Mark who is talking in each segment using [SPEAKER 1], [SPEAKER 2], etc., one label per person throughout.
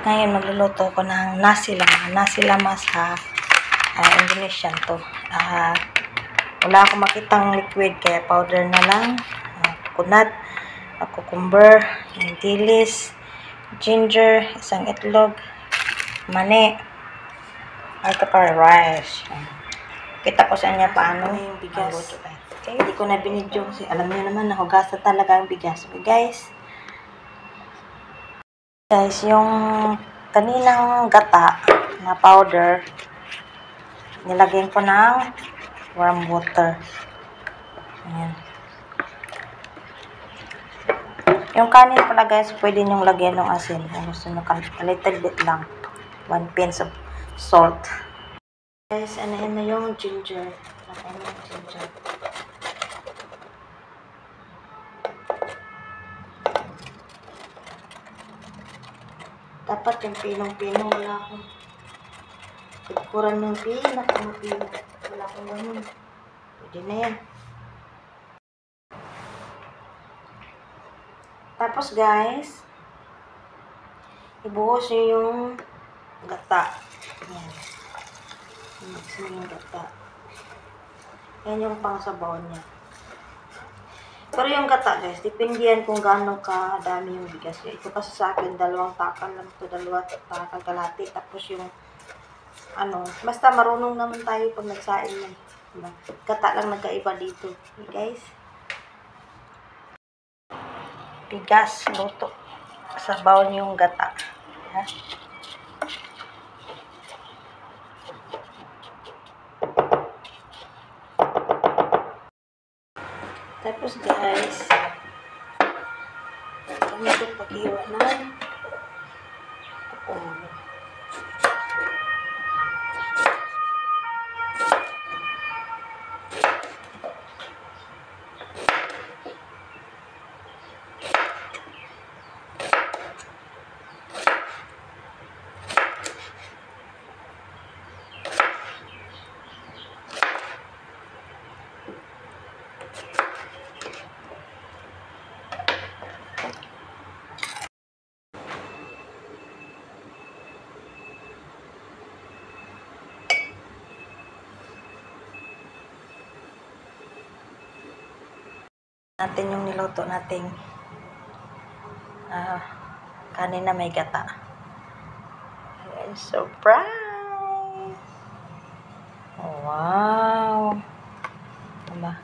[SPEAKER 1] Ngayon magluluto ko ng nasi lemak. Nasi lemak sa Indonesian to. Wala akong makitang liquid kaya powder na lang. Coconut, cucumber, dilis, ginger, isang itlog, mani, at rice. Kita ko sa inyo paano yung bigas. Okay, hindi ko na binidyo kasi alam niyo naman nahugasan talaga ang bigas. Okay, guys, yung kaninang gata na powder, nilagyan ko ng warm water. Ayan. Yung kanin pala guys, pwede nyong lagyan ng asin. Kung gusto nyo, a little bit lang. 1 pinch of salt. Guys, anahin na yung ginger. Lagyan na yung ginger. Dapat yung pinong-pinong, wala akong tikuran ng pinong. Wala akong ganun. Pwede na yan. Tapos guys, ibuhos nyo yung gata. Yan. Mix nyo yung gata. Yan yung pangsabaw niya. Pero yung gata guys, dependihan kung gaano kadami yung bigas. Ito kasi sa akin, 2 takal lang ito. 2 takal kalahati. Tapos yung, basta marunong naman tayo pag nagsain yan. Diba? Gata lang nagkaiba dito. Okay guys? Bigas, luto. Sabaw niyo yung gata. Ha? Tapos guys, kami itong pag-iwa ng cucumber. Natin yung niluto nating kanin na may gata. And surprise! Wow!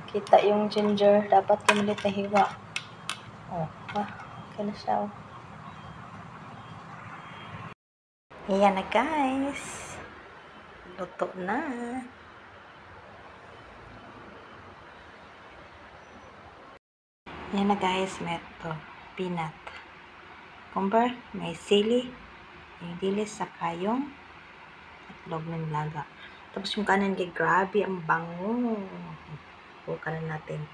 [SPEAKER 1] Kita yung ginger. Dapat kumilit na hiwa. Okay na siya. Ayan na guys. Luto na. Yan na guys, may ito, peanut, cucumber, may sili, may dilis, saka yung itlog ng laga. Tapos yung kanan, grabe, ang bango. Bukan na natin.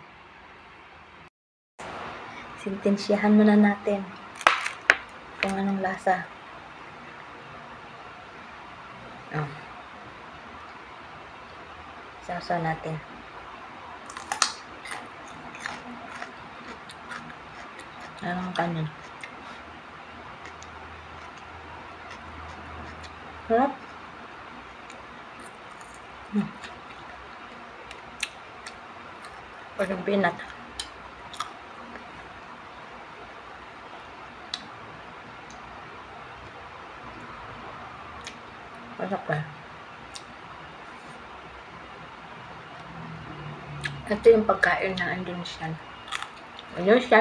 [SPEAKER 1] Sintensyahan muna natin kung anong lasa. Sausaw natin. Anong kanin? Sarap. Parang peanut. Masarap ka. Ito yung pagkain ng Indonesian.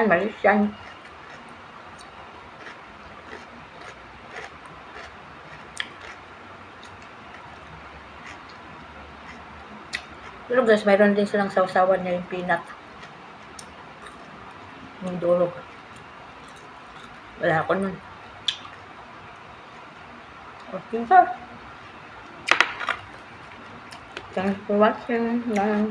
[SPEAKER 1] Malaysian. Pero guys, mayroon din silang sausawan niya yung peanut. Yung durog. Wala ako nun. Okay, sir. Thanks for watching. Bye.